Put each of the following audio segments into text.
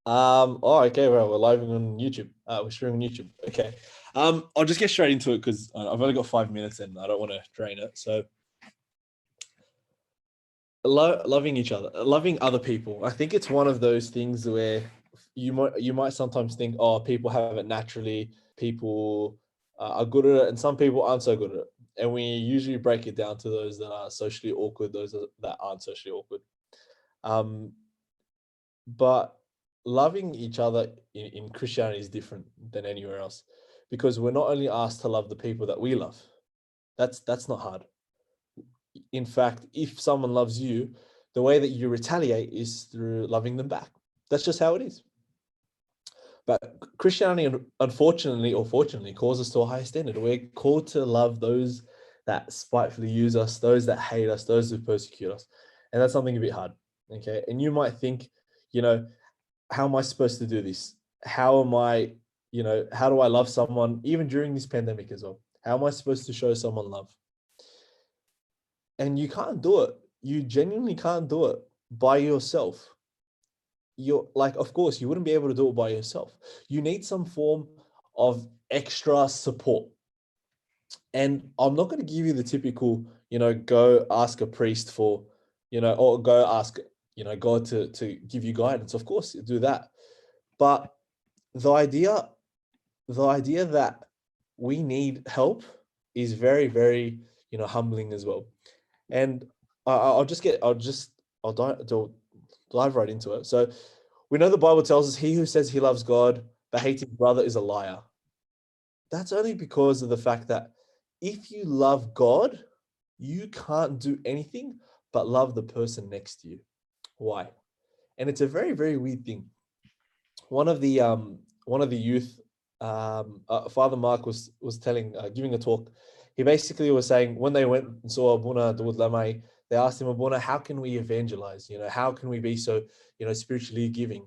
Oh, okay. Well, we're live on YouTube. We're streaming on YouTube. Okay. I'll just get straight into it because I've only got 5 minutes and I don't want to drain it. So, loving each other, loving other people. I think it's one of those things where you might sometimes think, oh, people have it naturally. People are good at it, and some people aren't so good at it. And we usually break it down to those that are socially awkward, those that aren't socially awkward. Um, but loving each other in Christianity is different than anywhere else because we're not only asked to love the people that we love. That's not hard. In fact, if someone loves you, the way that you retaliate is through loving them back. That's just how it is. But Christianity, unfortunately or fortunately, calls us to a higher standard. We're called to love those that spitefully use us, those that hate us, those who persecute us. And that's something a bit hard. Okay. And you might think, you know, how am I supposed to do this? How am I, how do I love someone even during this pandemic as well? How am I supposed to show someone love? And you can't do it. You genuinely can't do it by yourself. You're like, of course, you wouldn't be able to do it by yourself. You need some form of extra support. And I'm not going to give you the typical, go ask a priest for, or go ask, God to give you guidance. Of course, do that. But the idea that we need help is very, very, humbling as well. And I'll dive right into it. So we know the Bible tells us he who says he loves God but hates his brother is a liar. That's only because of the fact that if you love God, you can't do anything but love the person next to you. Why? And it's a very, very weird thing. One of the youth, Father Mark was telling, giving a talk. He basically was saying when they went and saw Abuna Dawood Lamai, they asked him, Abuna, how can we evangelize? How can we be so, spiritually giving?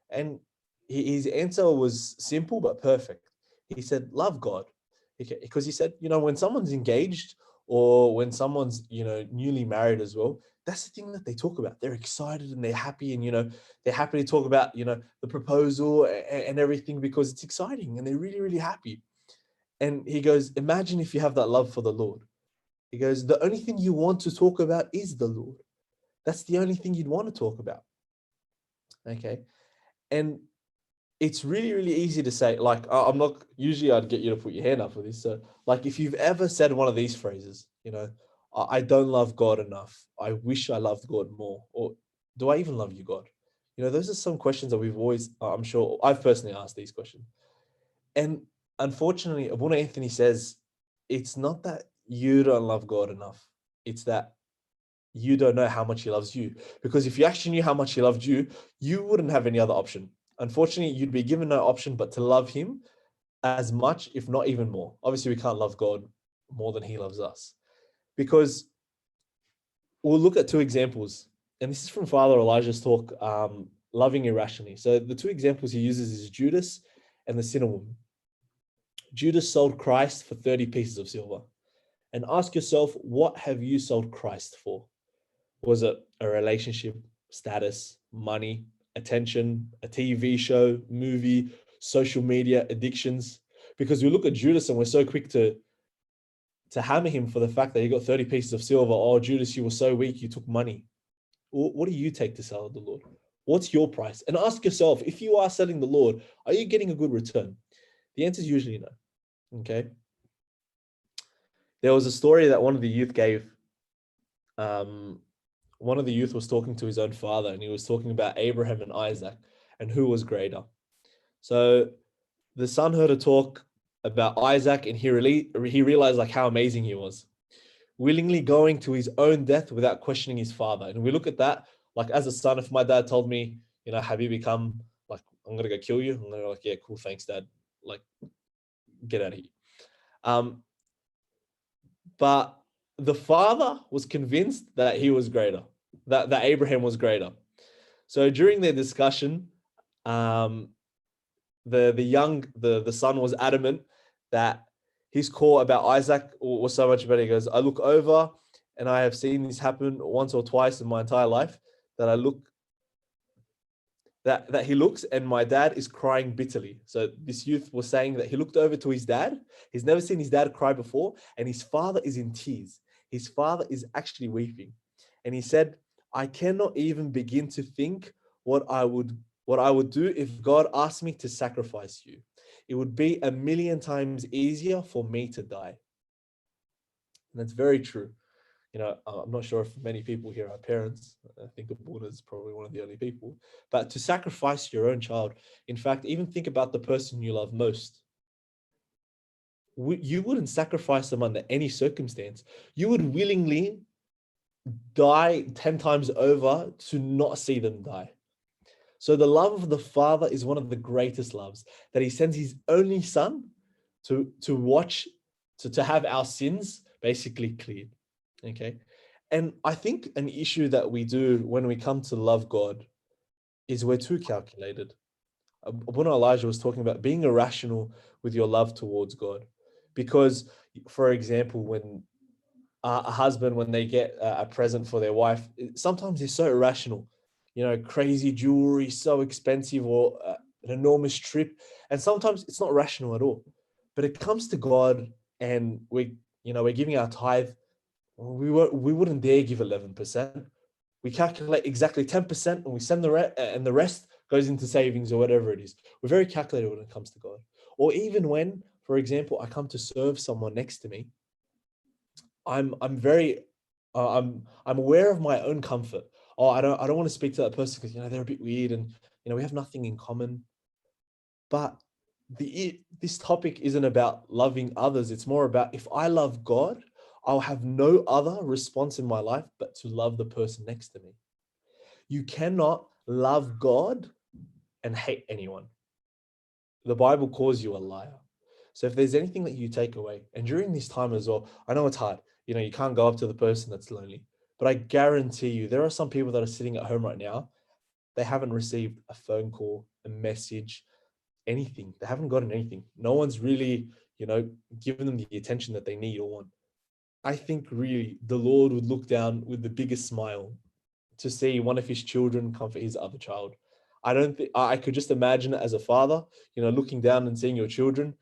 And his answer was simple but perfect. He said, love God. Because he said, when someone's engaged or when someone's, newly married as well, that's the thing that they talk about. They're excited and they're happy and, they're happy to talk about, the proposal and everything because it's exciting and they're really, really happy. And he goes, imagine if you have that love for the Lord. He goes, the only thing you want to talk about is the Lord. That's the only thing you'd want to talk about. Okay. And it's really, really easy to say, like, I'm not, usually I'd get you to put your hand up for this. So like, if you've ever said one of these phrases, I don't love God enough. I wish I loved God more. Or do I even love you, God? Those are some questions that we've always, I'm sure I've personally asked these questions. And unfortunately, Abuna Anthony says, it's not that you don't love God enough. It's that you don't know how much he loves you. Because if you actually knew how much he loved you, you wouldn't have any other option. Unfortunately, you'd be given no option but to love him as much, if not even more. Obviously, we can't love God more than he loves us. Because we'll look at two examples. And this is from Father Elijah's talk, Loving Irrationally. So the two examples he uses is Judas and the sinner woman. Judas sold Christ for 30 pieces of silver. And ask yourself, what have you sold Christ for? Was it a relationship, status, money, attention, a TV show, movie, social media, addictions? Because we look at Judas and we're so quick to hammer him for the fact that he got 30 pieces of silver. Oh, Judas, you were so weak, you took money. What do you take to sell the Lord? What's your price? And ask yourself, if you are selling the Lord, are you getting a good return? The answer is usually no. Okay. There was a story that one of the youth gave. One of the youth was talking to his own father, and he was talking about Abraham and Isaac and who was greater. So the son heard a talk about Isaac, and he realized like how amazing he was, willingly going to his own death without questioning his father. And we look at that, like as a son, if my dad told me, Habibi, come, like, I'm going to go kill you, I'm going to be like, yeah, cool, thanks, dad. Like, get out of here. But the father was convinced that he was greater, that Abraham was greater. So during their discussion, the son was adamant that his call about Isaac was so much better. He goes, I look over and I have seen this happen once or twice in my entire life, that that he looks and my dad is crying bitterly. So this youth was saying that he looked over to his dad. He's never seen his dad cry before, and his father is in tears. His father is actually weeping. And he said, I cannot even begin to think what I would do if God asked me to sacrifice you. It would be a million times easier for me to die. And that's very true. I'm not sure if many people here are parents. I think Abuna is probably one of the only people. But to sacrifice your own child, in fact, even think about the person you love most. You wouldn't sacrifice them under any circumstance. You would willingly die 10 times over to not see them die. So the love of the Father is one of the greatest loves, that he sends his only son to have our sins basically cleared. Okay. And I think an issue that we do when we come to love God is we're too calculated. Abuna Elijah was talking about being irrational with your love towards God. Because, for example, when a husband, when they get a present for their wife, sometimes they're so irrational, crazy jewelry, so expensive, or an enormous trip. And sometimes it's not rational at all. But it comes to God and we're giving our tithe. We wouldn't dare give 11%. We calculate exactly 10% and we send the rest goes into savings or whatever it is. We're very calculated when it comes to God. Or even when, for example, I come to serve someone next to me, I'm aware of my own comfort. Oh, I don't want to speak to that person because they're a bit weird and we have nothing in common. But this topic isn't about loving others. It's more about, if I love God, I'll have no other response in my life but to love the person next to me. You cannot love God and hate anyone. The Bible calls you a liar. So if there's anything that you take away, and during this time as well, I know it's hard. You can't go up to the person that's lonely, but I guarantee you, there are some people that are sitting at home right now. They haven't received a phone call, a message, anything. They haven't gotten anything. No one's really, given them the attention that they need or want. I think really the Lord would look down with the biggest smile to see one of his children comfort his other child. I don't think I could just imagine it as a father, looking down and seeing your children,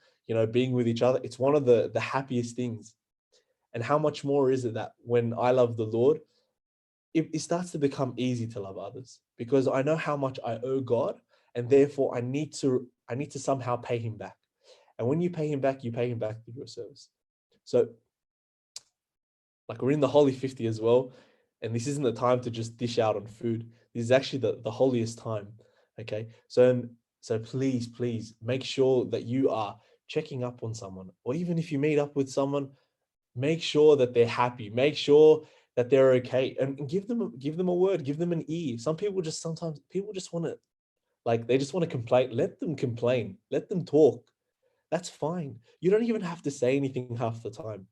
being with each other. It's one of the happiest things. And how much more is it that when I love the Lord, it starts to become easy to love others, because I know how much I owe God, and therefore I need to somehow pay him back. And when you pay him back through your service. So, like, we're in the Holy 50 as well, and this isn't the time to just dish out on food. This is actually the holiest time. Okay, so please make sure that you are checking up on someone, or even if you meet up with someone, make sure that they're happy, make sure that they're okay, and give them a word, give them an ear. Sometimes people just want to, they just want to complain. Let them complain, let them talk. That's fine. You don't even have to say anything half the time.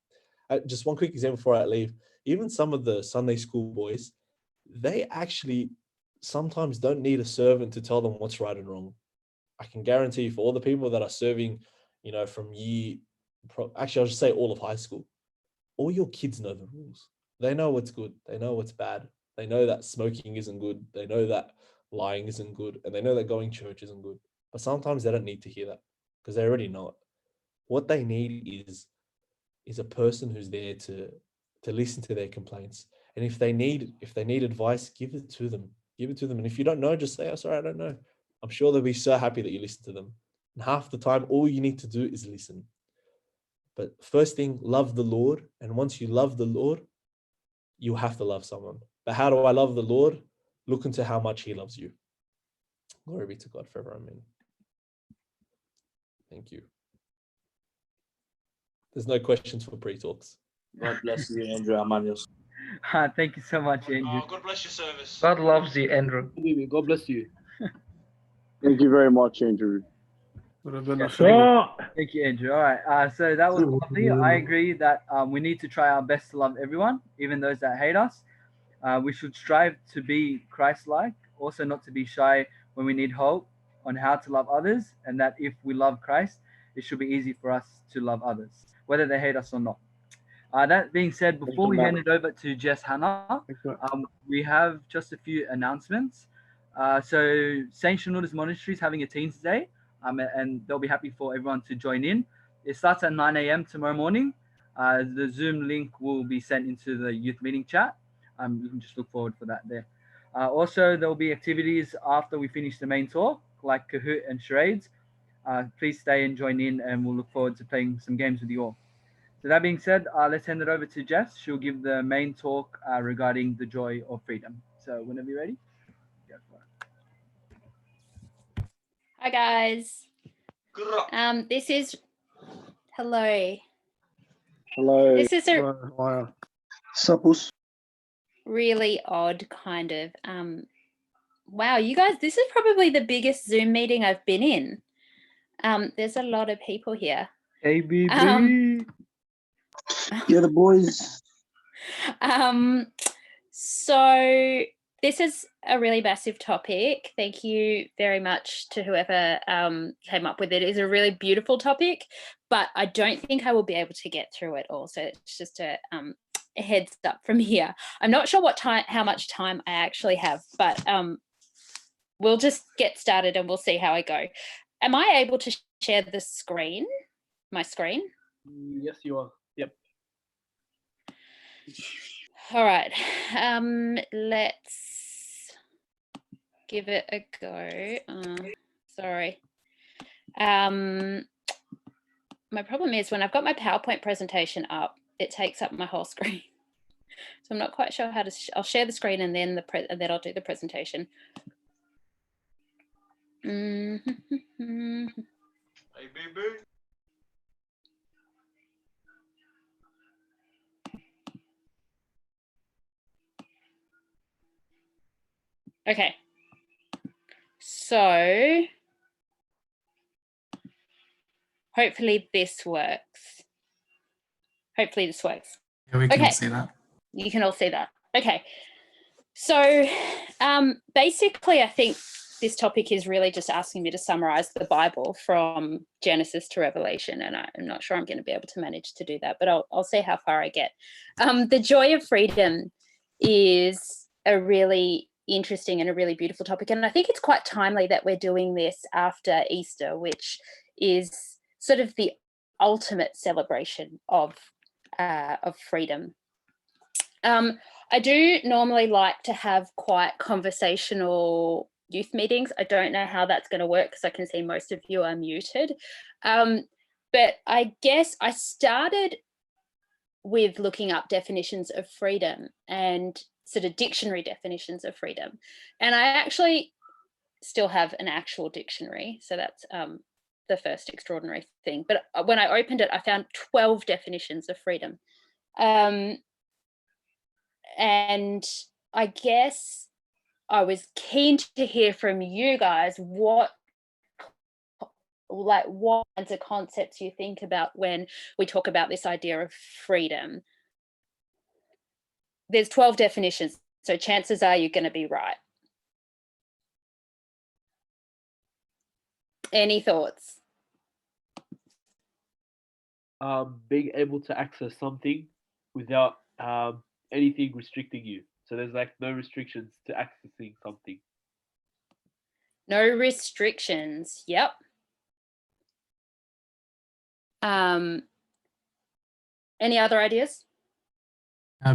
Just one quick example before I leave. Even some of the Sunday school boys, they actually sometimes don't need a servant to tell them what's right and wrong. I can guarantee you, for all the people that are serving, from actually, I'll just say all of high school, all your kids know the rules. They know what's good. They know what's bad. They know that smoking isn't good. They know that lying isn't good. And they know that going to church isn't good. But sometimes they don't need to hear that because they already know it. What they need is a person who's there to listen to their complaints. And if they need advice, give it to them. Give it to them. And if you don't know, just say, "Oh, sorry, I don't know." I'm sure they'll be so happy that you listen to them. And half the time, all you need to do is listen. But first thing, love the Lord. And once you love the Lord, you have to love someone. But how do I love the Lord? Look into how much he loves you. Glory be to God forever. Amen. Thank you. There's no questions for pre-talks. God bless you, Andrew Amanios. Thank you so much, Andrew. God bless your service. God loves you, Andrew. God bless you. Thank you very much, Andrew. Thank you, Andrew. All right. So that was lovely. I agree that we need to try our best to love everyone, even those that hate us. We should strive to be Christ-like, also not to be shy when we need help on how to love others, and that if we love Christ, it should be easy for us to love others, whether they hate us or not. That being said, before we hand it over to Jess Hannah, we have just a few announcements. So Saint Shenouda's Monastery is having a Teens Day, and they'll be happy for everyone to join in. It starts at 9 a.m. tomorrow morning. The Zoom link will be sent into the youth meeting chat. You can just look forward for that there. Also, there'll be activities after we finish the main talk, like Kahoot and charades. Please stay and join in, and we'll look forward to playing some games with you all. So that being said, let's hand it over to Jess. She'll give the main talk regarding the joy of freedom. So whenever you're ready, go for it. Hi guys. This is hello. Hello. This is a Suppose. really odd kind of wow, you guys, this is probably the biggest Zoom meeting I've been in. There's a lot of people here. ABB. Yeah, the boys. So this is a really massive topic. Thank you very much to whoever came up with it. It is a really beautiful topic, but I don't think I will be able to get through it all. So it's just a heads up from here. I'm not sure how much time I actually have, but we'll just get started and we'll see how I go. Am I able to share the screen? My screen? Yes, you are. Yep. All right. Let's give it a go. Sorry. My problem is when I've got my PowerPoint presentation up, it takes up my whole screen. So I'm not quite sure how to. I'll share the screen and then I'll do the presentation. Hey, baby. Okay. So hopefully this works. Hopefully this works. Yeah, we can Okay. see that. You can all see that. Okay. So basically, I think this topic is really just asking me to summarize the Bible from Genesis to Revelation. And I'm not sure I'm going to be able to manage to do that, but I'll see how far I get. The joy of freedom is a really interesting and a really beautiful topic. And I think it's quite timely that we're doing this after Easter, which is sort of the ultimate celebration of freedom. I do normally like to have quite conversational youth meetings. I don't know how that's going to work because I can see most of you are muted. But I guess I started with looking up definitions of freedom and sort of dictionary definitions of freedom. And I actually still have an actual dictionary. So that's the first extraordinary thing. But when I opened it, I found 12 definitions of freedom. And I guess I was keen to hear from you guys what kinds of concepts you think about when we talk about this idea of freedom. There's 12 definitions, so chances are you're going to be right. Any thoughts? Being able to access something without anything restricting you. So there's like no restrictions to accessing something. No restrictions. Yep. Any other ideas?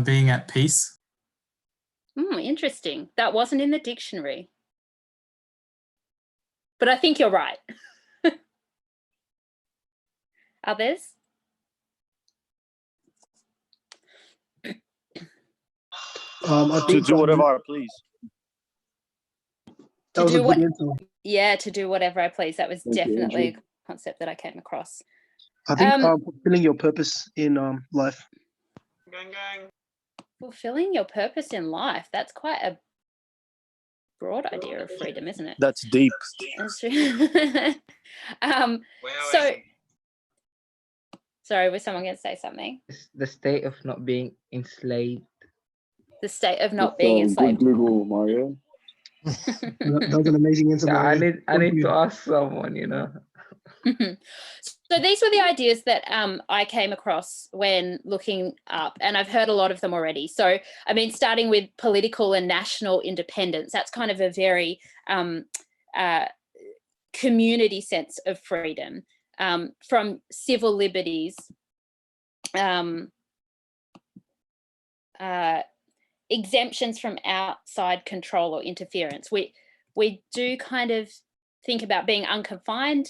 Being at peace. Interesting. That wasn't in the dictionary. But I think you're right. Others? I think do whatever I please. that was a good answer. Yeah, to do whatever I please. That was Thank you, definitely Andrew. a concept that I came across. I think fulfilling your purpose in life. Gang, gang. Fulfilling your purpose in life. That's quite a broad idea of freedom, isn't it? That's deep. That's true. So, sorry, was someone going to say something? It's the state of not being enslaved. The state of not being enslaved. Good Google, Mario. That was an amazing answer, Yeah, Mario. I need to ask someone, you know. So these were the ideas that I came across when looking up, and I've heard a lot of them already. So, I mean, starting with political and national independence, that's kind of a very community sense of freedom, from civil liberties, exemptions from outside control or interference. We do kind of think about being unconfined,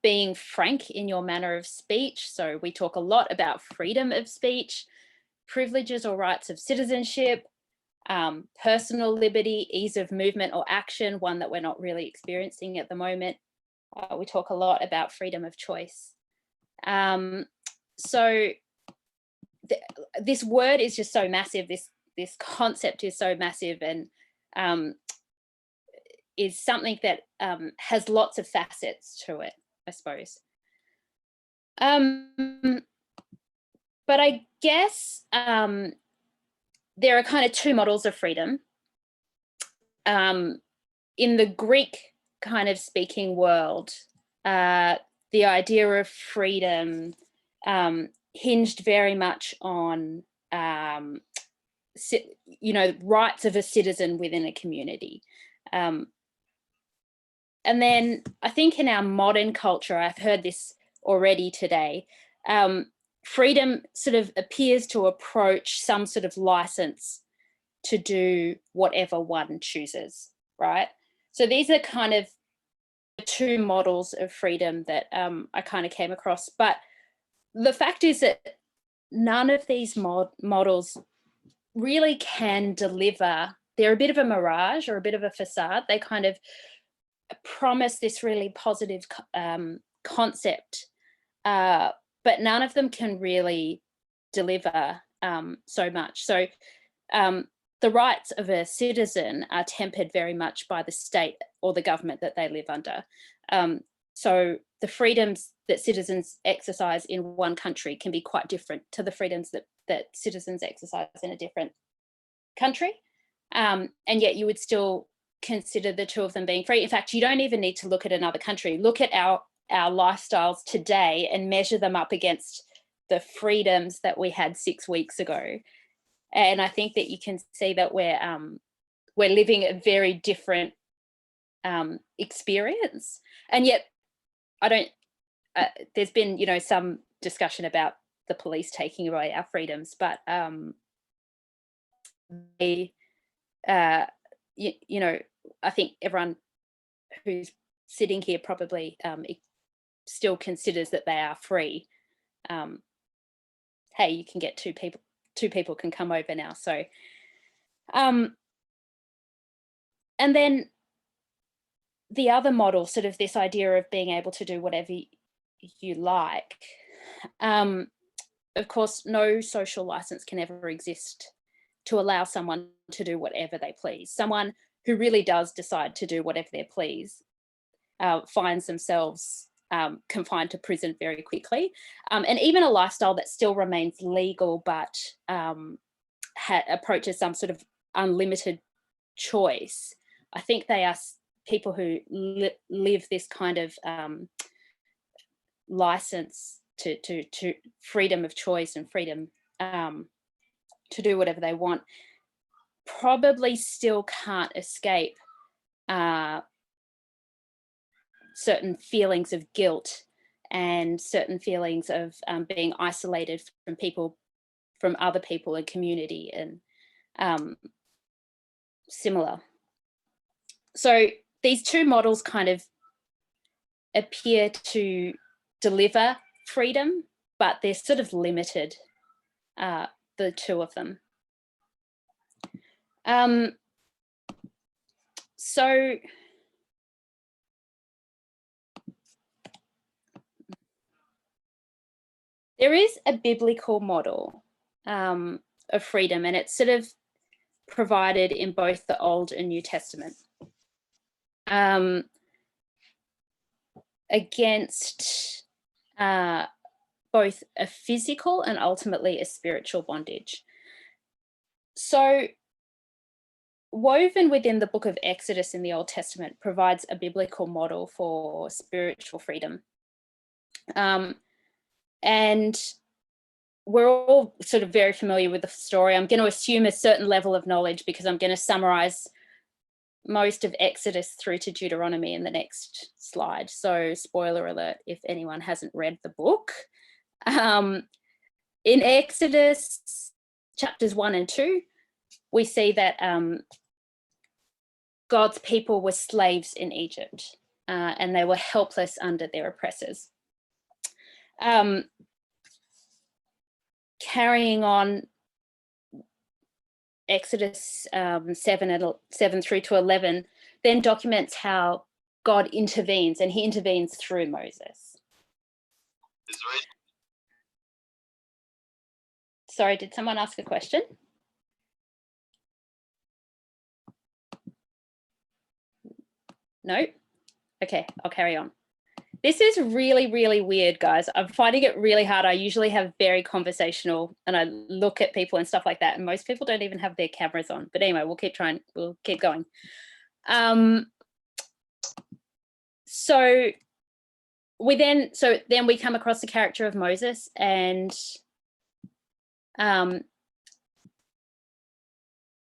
being frank in your manner of speech. So we talk a lot about freedom of speech, privileges or rights of citizenship, personal liberty, ease of movement or action, one that we're not really experiencing at the moment. We talk a lot about freedom of choice. So this word is just so massive. This concept is so massive, and is something that has lots of facets to it, I suppose. But I guess there are kind of two models of freedom. In the Greek kind of speaking world, the idea of freedom hinged very much on, rights of a citizen within a community. And then I think in our modern culture, I've heard this already today, freedom sort of appears to approach some sort of license to do whatever one chooses, right? So these are kind of the two models of freedom that I kind of came across. But the fact is that none of these models really can deliver. They're a bit of a mirage or a bit of a facade. They kind of promise this really positive concept, but none of them can really deliver so much. So the rights of a citizen are tempered very much by the state or the government that they live under. So the freedoms that citizens exercise in one country can be quite different to the freedoms that citizens exercise in a different country. And yet you would still consider the two of them being free. In fact, you don't even need to look at another country. Look at our lifestyles today and measure them up against the freedoms that we had 6 weeks ago. And I think that you can see that we're living a very different experience. And yet there's been, some discussion about the police taking away our freedoms, but I think everyone who's sitting here probably still considers that they are free. Hey, you can get two people can come over now. So, and then the other model, sort of this idea of being able to do whatever you like. Of course, no social license can ever exist to allow someone to do whatever they please. Someone who really does decide to do whatever they please finds themselves confined to prison very quickly. And even a lifestyle that still remains legal but approaches some sort of unlimited choice, I think they are people who live this kind of license to freedom of choice and freedom to do whatever they want, probably still can't escape certain feelings of guilt and certain feelings of being isolated from other people and community and similar. So these two models kind of appear to deliver freedom, but they're sort of limited, the two of them. So there is a biblical model of freedom, and it's sort of provided in both the Old and New Testament against both a physical and ultimately a spiritual bondage. So woven within the book of Exodus in the Old Testament provides a biblical model for spiritual freedom. And we're all sort of very familiar with the story. I'm going to assume a certain level of knowledge because I'm going to summarize most of Exodus through to Deuteronomy in the next slide. So spoiler alert if anyone hasn't read the book. In Exodus chapters 1 and 2, we see that God's people were slaves in Egypt and they were helpless under their oppressors. Carrying on, Exodus 7 through to 11 then documents how God intervenes, and he intervenes through Moses. Sorry, did someone ask a question? No? Okay, I'll carry on. This is really, really weird, guys. I'm finding it really hard. I usually have very conversational and I look at people and stuff like that. And most people don't even have their cameras on. But anyway, we'll keep trying. We'll keep going. So then we come across the character of Moses, and the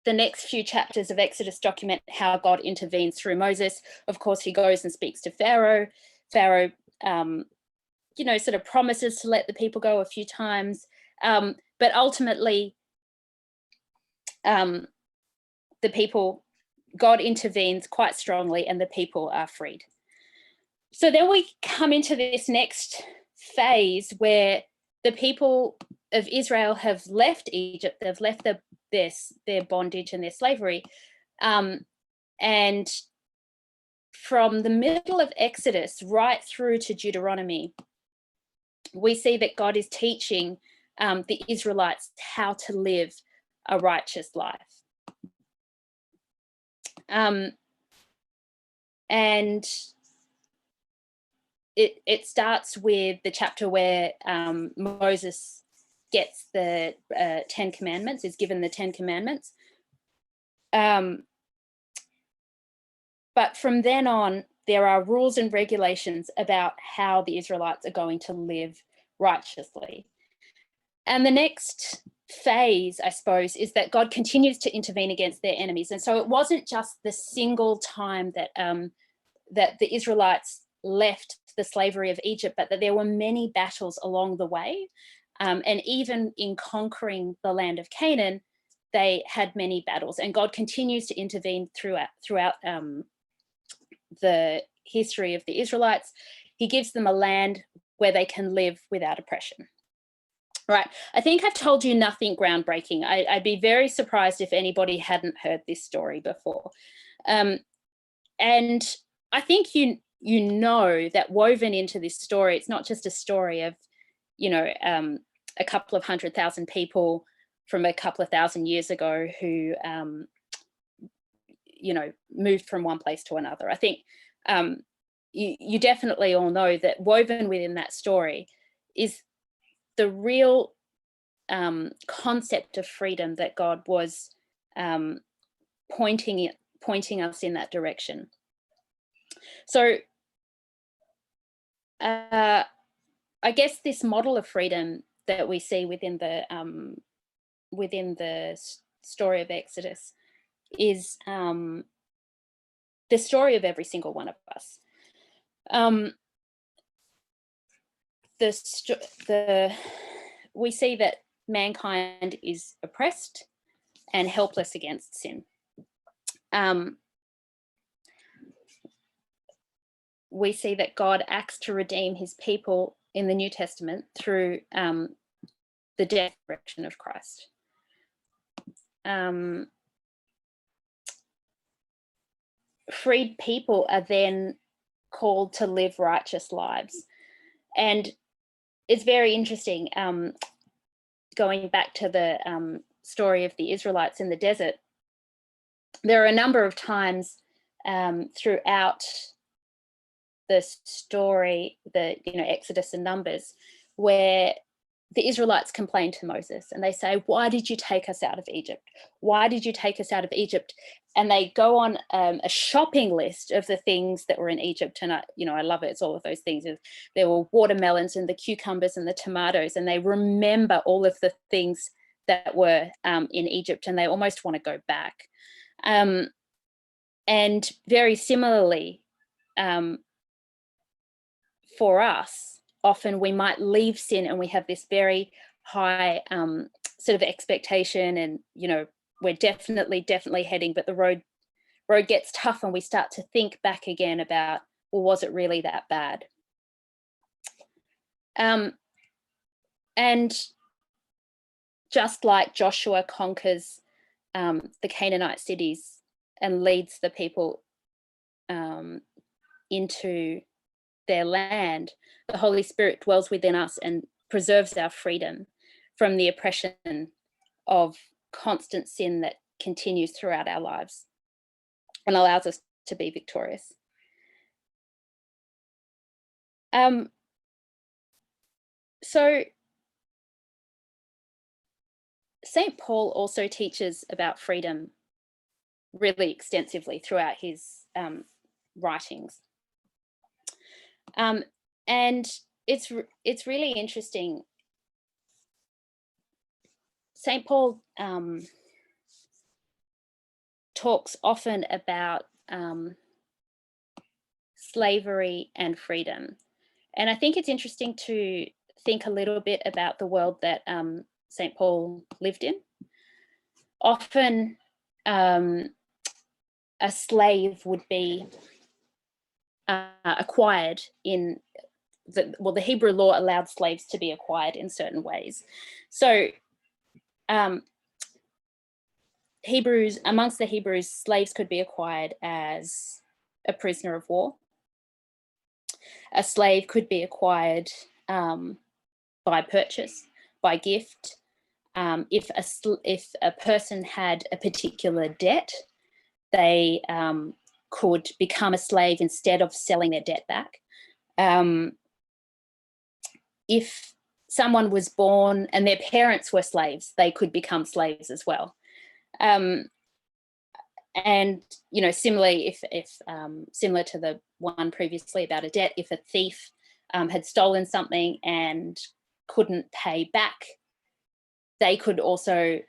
next few chapters of Exodus document how God intervenes through Moses. Of course, he goes and speaks to Pharaoh. Pharaoh, sort of promises to let the people go a few times. But ultimately, God intervenes quite strongly and the people are freed. So then we come into this next phase where the people of Israel have left Egypt, they've left their bondage and their slavery. And from the middle of Exodus right through to Deuteronomy, we see that God is teaching the Israelites how to live a righteous life. And it starts with the chapter where Moses gets the 10 Commandments, is given the 10 Commandments. But from then on, there are rules and regulations about how the Israelites are going to live righteously. And the next phase, I suppose, is that God continues to intervene against their enemies. And so it wasn't just the single time that that the Israelites left the slavery of Egypt, but that there were many battles along the way. And even in conquering the land of Canaan, they had many battles, and God continues to intervene throughout the history of the Israelites. He gives them a land where they can live without oppression. Right. I think I've told you nothing groundbreaking. I'd be very surprised if anybody hadn't heard this story before. And I think you know that woven into this story, it's not just a story of, a couple of 100,000 people from a couple of thousand years ago who, moved from one place to another. I think you definitely all know that woven within that story is the real concept of freedom, that God was pointing us in that direction. So I guess this model of freedom that we see within the story of Exodus is the story of every single one of us. We see that mankind is oppressed and helpless against sin. We see that God acts to redeem his people in the New Testament through the death and resurrection of Christ. Freed people are then called to live righteous lives. And it's very interesting, going back to the story of the Israelites in the desert. There are a number of times throughout the story, Exodus and Numbers, where the Israelites complain to Moses and they say, why did you take us out of Egypt? Why did you take us out of Egypt? And they go on a shopping list of the things that were in Egypt. And I love it. It's all of those things. There were watermelons and the cucumbers and the tomatoes, and they remember all of the things that were in Egypt, and they almost want to go back. And very similarly, for us, often we might leave sin and we have this very high sort of expectation, and we're definitely heading, but the road gets tough and we start to think back again about, well, was it really that bad? And just like Joshua conquers the Canaanite cities and leads the people into their land, the Holy Spirit dwells within us and preserves our freedom from the oppression of constant sin that continues throughout our lives and allows us to be victorious. So St. Paul also teaches about freedom really extensively throughout his writings. And it's really interesting. St. Paul talks often about slavery and freedom. And I think it's interesting to think a little bit about the world that St. Paul lived in. Often a slave would be acquired in the Hebrew law allowed slaves to be acquired in certain ways. So amongst the Hebrews, slaves could be acquired as a prisoner of war. A slave could be acquired by purchase, by gift. If a person had a particular debt, they could become a slave instead of selling their debt back. If someone was born and their parents were slaves, they could become slaves as well. And similarly, if similar to the one previously about a debt, if a thief had stolen something and couldn't pay back, they could also,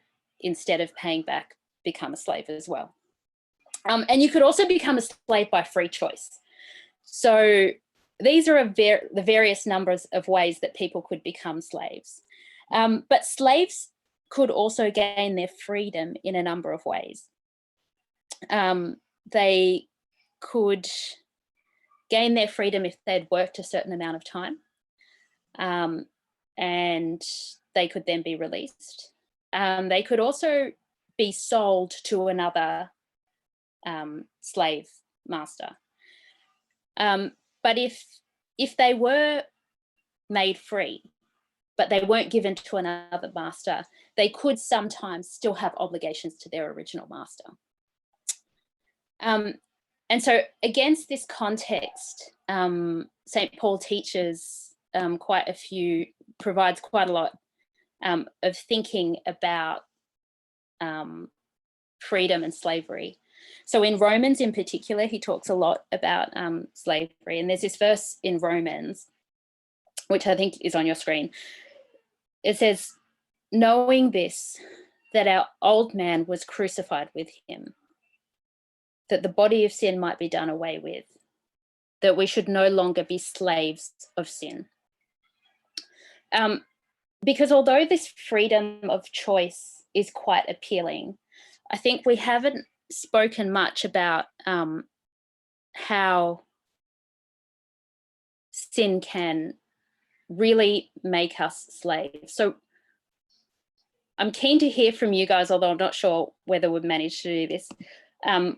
instead of paying back, become a slave as well. And you could also become a slave by free choice. So these are the various numbers of ways that people could become slaves. But slaves could also gain their freedom in a number of ways. They could gain their freedom if they'd worked a certain amount of time, and they could then be released. They could also be sold to another slave master. But if they were made free, but they weren't given to another master, they could sometimes still have obligations to their original master. And so against this context, St. Paul teaches provides quite a lot of thinking about freedom and slavery. So in Romans in particular, he talks a lot about slavery. And there's this verse in Romans, which I think is on your screen. It says, knowing this, that our old man was crucified with him, that the body of sin might be done away with, that we should no longer be slaves of sin. Because although this freedom of choice is quite appealing, I think we haven't spoken much about how sin can really make us slaves. So I'm keen to hear from you guys, although I'm not sure whether we've managed to do this,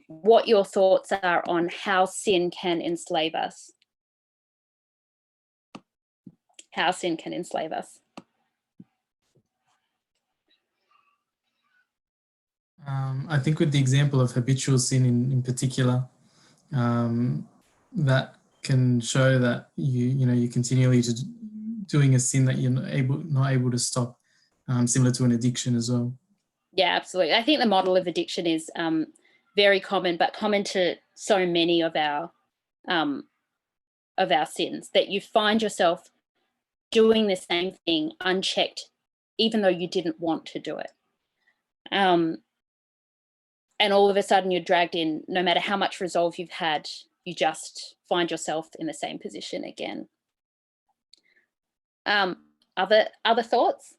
what your thoughts are on how sin can enslave us. How sin can enslave us. I think with the example of habitual sin in particular, that can show that you continually doing a sin that you're not able to stop, similar to an addiction as well. Yeah, absolutely. I think the model of addiction is very common, but common to so many of our sins, that you find yourself doing the same thing unchecked, even though you didn't want to do it. And all of a sudden you're dragged in. No matter how much resolve you've had, you just find yourself in the same position again. Other thoughts?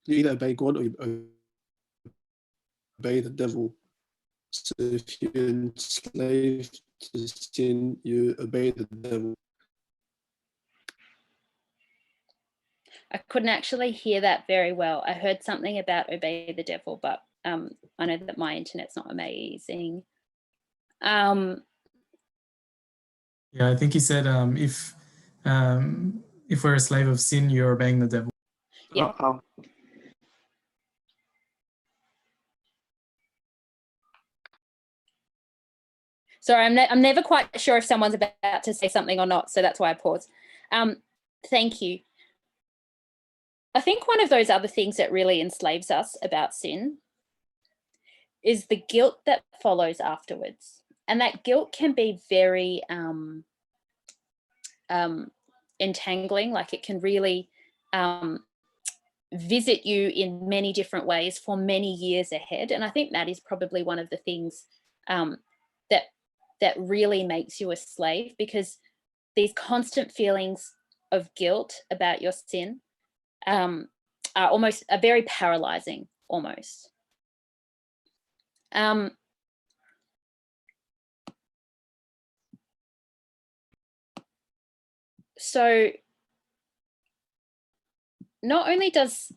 You either obey God or you obey the devil. So if you're enslaved to sin, you obey the devil. I couldn't actually hear that very well. I heard something about obey the devil, but I know that my internet's not amazing. Yeah, I think he said if we're a slave of sin, you're obeying the devil. Yeah. Sorry, I'm never quite sure if someone's about to say something or not, so that's why I paused. Thank you. I think one of those other things that really enslaves us about sin is the guilt that follows afterwards. And that guilt can be very entangling, like it can really visit you in many different ways for many years ahead. And I think that is probably one of the things that really makes you a slave, because these constant feelings of guilt about your sin are very paralyzing almost. So not only does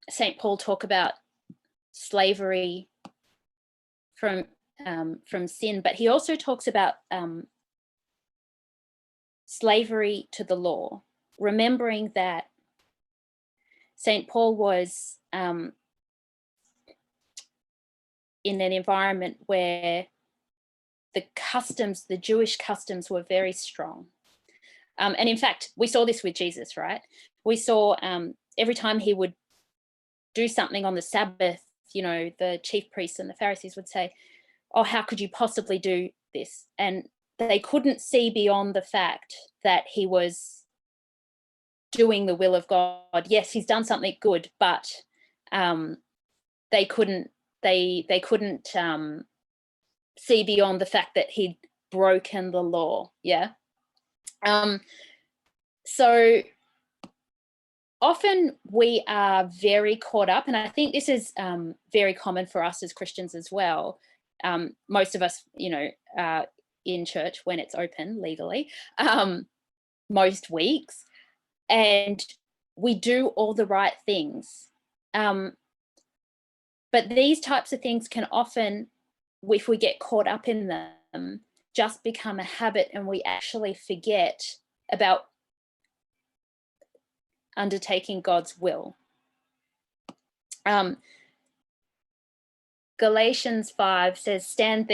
St. Paul talk about slavery from sin, but he also talks about slavery to the law, remembering that St. Paul was in an environment where the Jewish customs were very strong. And in fact, we saw this with Jesus, right? We saw every time he would do something on the Sabbath, the chief priests and the Pharisees would say, "Oh, how could you possibly do this?" And they couldn't see beyond the fact that he was doing the will of God. Yes, he's done something good, but they couldn't see beyond the fact that he'd broken the law. Yeah. So often we are very caught up, and I think this is very common for us as Christians as well. Most of us, in church when it's open legally, most weeks, and we do all the right things. But these types of things can often, if we get caught up in them, just become a habit, and we actually forget about undertaking God's will. Galatians 5 says, stand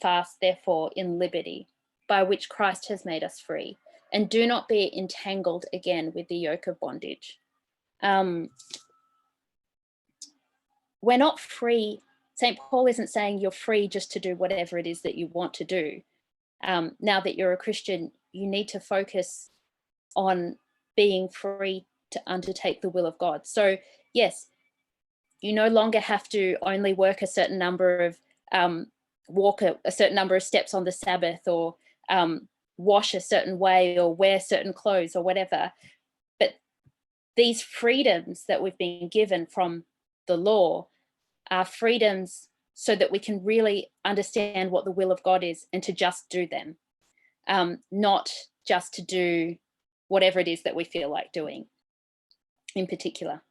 fast, therefore, in liberty, by which Christ has made us free, and do not be entangled again with the yoke of bondage. We're not free. St. Paul isn't saying you're free just to do whatever it is that you want to do. Now that you're a Christian, you need to focus on being free to undertake the will of God. So yes, you no longer have to only work a certain number of, walk a certain number of steps on the Sabbath, or wash a certain way, or wear certain clothes, or whatever. But these freedoms that we've been given from the law are freedoms so that we can really understand what the will of God is, and to just do them, not just to do whatever it is that we feel like doing in particular.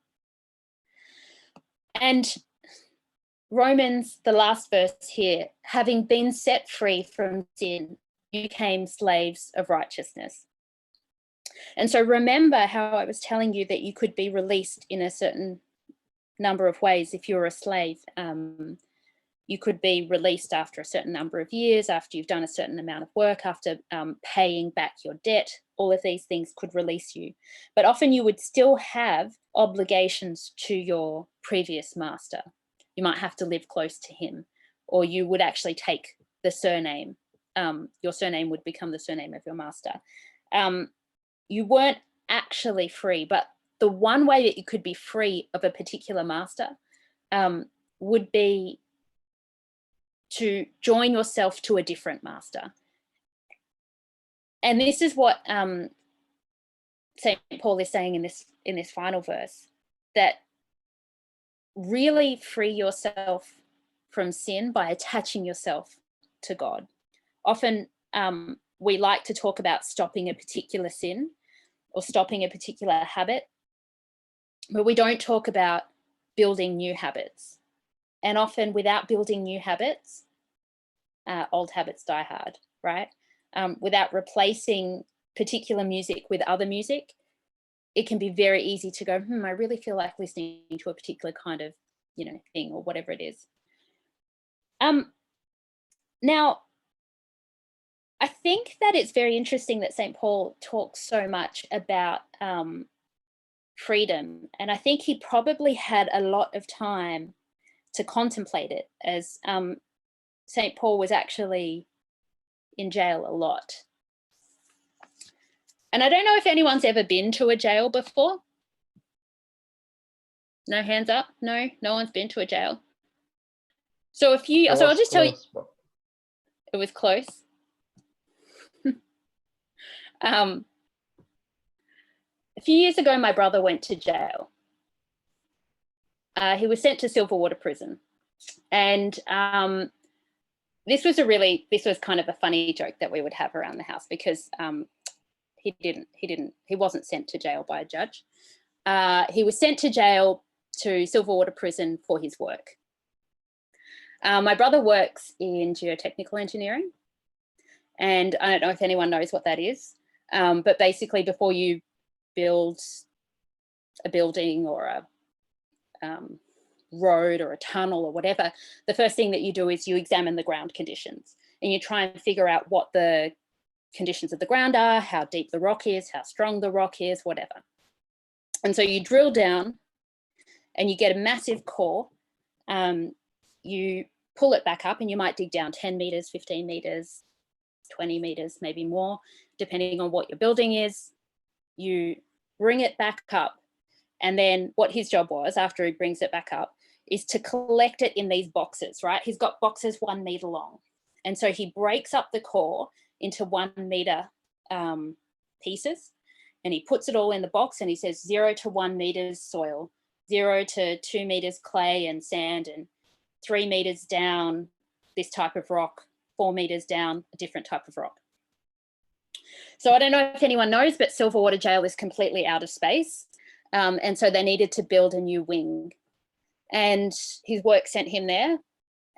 And Romans, the last verse here, having been set free from sin, you became slaves of righteousness. And so remember how I was telling you that you could be released in a certain number of ways if you're a slave. You could be released after a certain number of years, after you've done a certain amount of work, after paying back your debt. All of these things could release you. But often you would still have obligations to your previous master. You might have to live close to him, or you would actually take the surname. Your surname would become the surname of your master. You weren't actually free, but the one way that you could be free of a particular master would be to join yourself to a different master. And this is what St. Paul is saying in this final verse, that really free yourself from sin by attaching yourself to God. Often we like to talk about stopping a particular sin or stopping a particular habit, but we don't talk about building new habits. And often without building new habits, old habits die hard, right? Without replacing particular music with other music, it can be very easy to go, I really feel like listening to a particular kind of, thing or whatever it is. Now, I think that it's very interesting that St. Paul talks so much about freedom. And I think he probably had a lot of time to contemplate it, as St. Paul was actually in jail a lot. And I don't know if anyone's ever been to a jail before. No hands up? No one's been to a jail. So I'll just tell you, it was close. A few years ago, my brother went to jail. He was sent to Silverwater prison. And this was kind of a funny joke that we would have around the house, because he wasn't sent to jail by a judge. He was sent to jail to Silverwater prison for his work. My brother works in geotechnical engineering, and I don't know if anyone knows what that is, but basically before you build a building or a road or a tunnel or whatever, the first thing that you do is you examine the ground conditions, and you try and figure out what the conditions of the ground are, how deep the rock is, how strong the rock is, whatever. And so you drill down and you get a massive core. You pull it back up, and you might dig down 10 meters, 15 meters, 20 meters, maybe more, depending on what your building is. You bring it back up. And then what his job was, after he brings it back up, is to collect it in these boxes, right? He's got boxes 1 meter long. And so he breaks up the core into 1 meter pieces, and he puts it all in the box, and he says 0 to 1 meters soil, 0 to 2 meters clay and sand, and 3 meters down this type of rock, 4 meters down a different type of rock. So I don't know if anyone knows, but Silverwater Jail is completely out of space. And so they needed to build a new wing. And his work sent him there,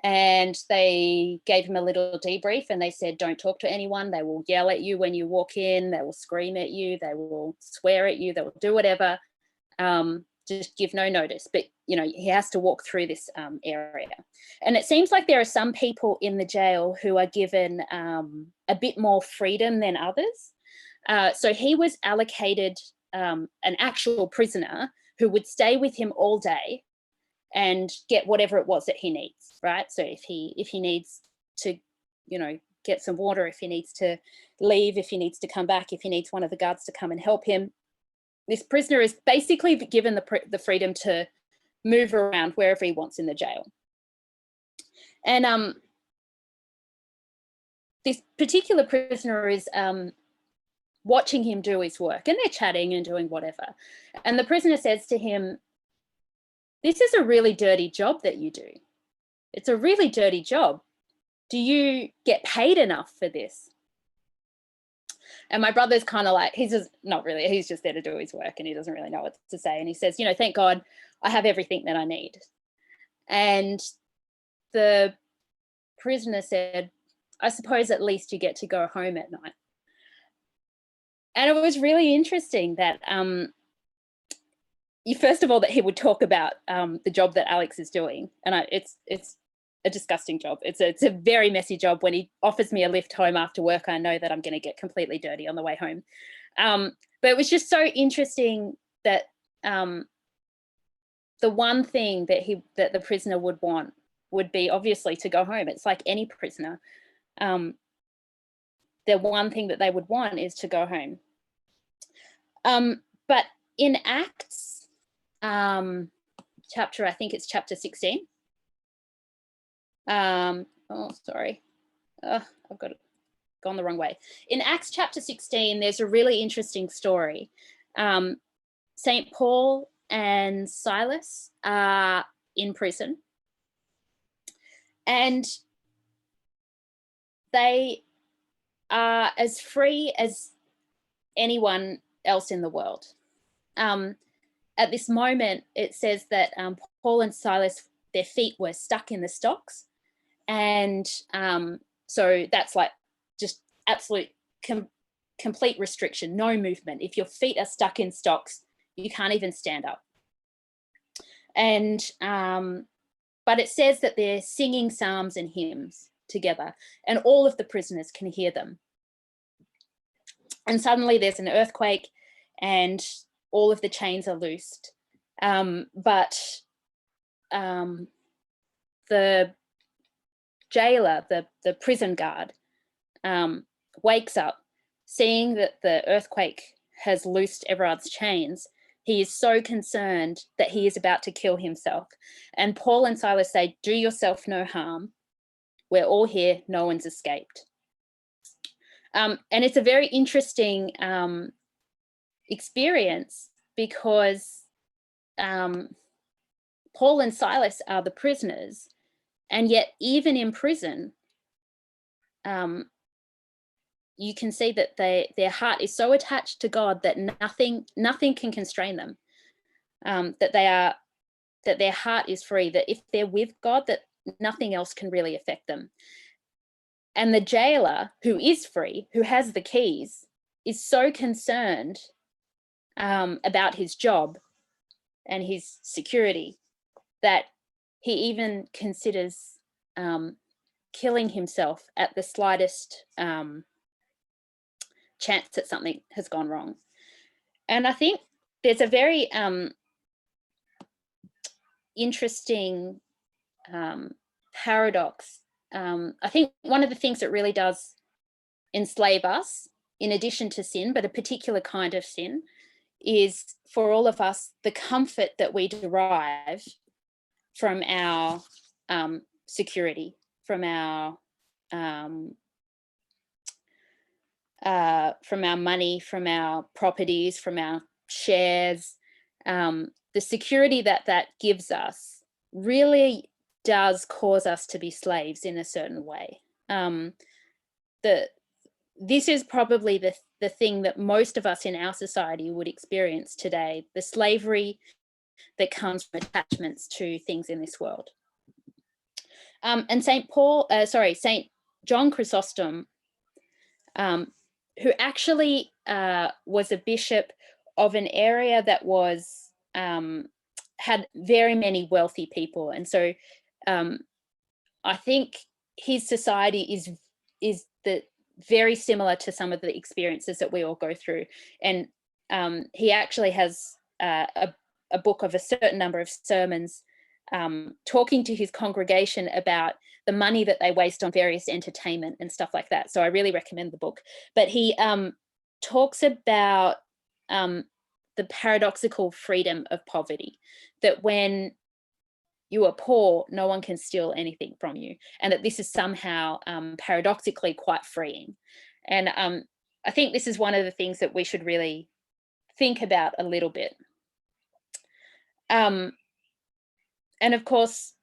and they gave him a little debrief, and they said, don't talk to anyone. They will yell at you when you walk in. They will scream at you. They will swear at you. They will do whatever. Just give no notice. But, he has to walk through this area. And it seems like there are some people in the jail who are given a bit more freedom than others. So he was allocated an actual prisoner who would stay with him all day and get whatever it was that he needs, right? So if he needs to, get some water, if he needs to leave, if he needs to come back, if he needs one of the guards to come and help him, this prisoner is basically given the freedom to move around wherever he wants in the jail. And this particular prisoner is watching him do his work, and they're chatting and doing whatever. And the prisoner says to him, this is a really dirty job that you do. It's a really dirty job. Do you get paid enough for this? And my brother's kind of like, he's just not really, he's just there to do his work, and he doesn't really know what to say. And he says, thank God I have everything that I need. And the prisoner said, I suppose at least you get to go home at night. And it was really interesting that first of all, that he would talk about the job that Alex is doing. And it's a disgusting job. It's a very messy job. When he offers me a lift home after work, I know that I'm going to get completely dirty on the way home. But it was just so interesting that the one thing that the prisoner would want would be obviously to go home. It's like any prisoner. The one thing that they would want is to go home. But in Acts chapter, I think it's chapter 16. Oh, sorry. I've got it gone the wrong way. In Acts chapter 16, there's a really interesting story. St. Paul and Silas are in prison, and they are as free as anyone else in the world. At this moment, it says that Paul and Silas, their feet were stuck in the stocks. And so that's like just absolute complete restriction, no movement. If your feet are stuck in stocks, you can't even stand up. And but it says that they're singing psalms and hymns together, and all of the prisoners can hear them. And suddenly there's an earthquake and all of the chains are loosed. But the jailer, the prison guard, wakes up seeing that the earthquake has loosed everyone's chains. He is so concerned that he is about to kill himself. And Paul and Silas say, "Do yourself no harm. We're all here. No one's escaped." And it's a very interesting experience because Paul and Silas are the prisoners, and yet even in prison, you can see that their heart is so attached to God that nothing can constrain them. That their heart is free. That if they're with God, that nothing else can really affect them. And the jailer, who is free, who has the keys, is so concerned about his job and his security that he even considers killing himself at the slightest chance that something has gone wrong. And I think there's a very interesting paradox. I think one of the things that really does enslave us, in addition to sin, but a particular kind of sin, is for all of us the comfort that we derive from our security, from our money, from our properties, from our shares. The security that gives us really does cause us to be slaves in a certain way. This is probably the thing that most of us in our society would experience today, the slavery that comes from attachments to things in this world. And St. John Chrysostom, who actually was a bishop of an area that was had very many wealthy people, and so I think his society is very similar to some of the experiences that we all go through. And he actually has a book of a certain number of sermons talking to his congregation about the money that they waste on various entertainment and stuff like that. So I really recommend the book. But he talks about the paradoxical freedom of poverty, that when you are poor, no one can steal anything from you, and that this is somehow paradoxically quite freeing. And I think this is one of the things that we should really think about a little bit. And of course,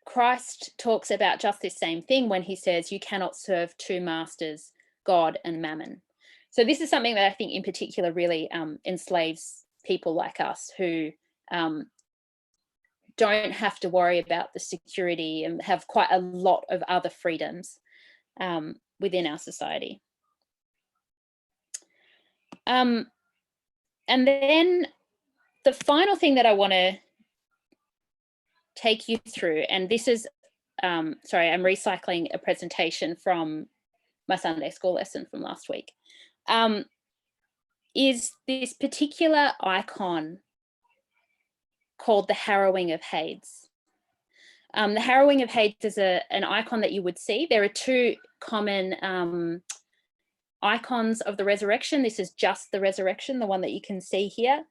Christ talks about just this same thing when he says, "You cannot serve two masters, God and mammon." So this is something that I think in particular really enslaves people like us who don't have to worry about the security and have quite a lot of other freedoms within our society. And then the final thing that I want to take you through, and this is sorry, I'm recycling a presentation from my Sunday school lesson from last week, is this particular icon called the Harrowing of Hades. The Harrowing of Hades is an icon that you would see. There are two common icons of the resurrection. This is just the resurrection, the one that you can see here.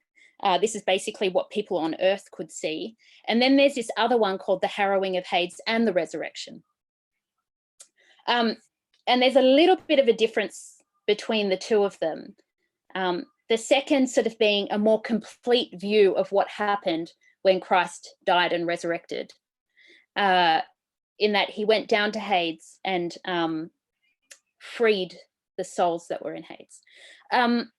This is basically what people on earth could see. And then there's this other one called the Harrowing of Hades and the resurrection. And there's a little bit of a difference between the two of them. The second sort of being a more complete view of what happened when Christ died and resurrected, in that he went down to Hades and freed the souls that were in Hades. I'm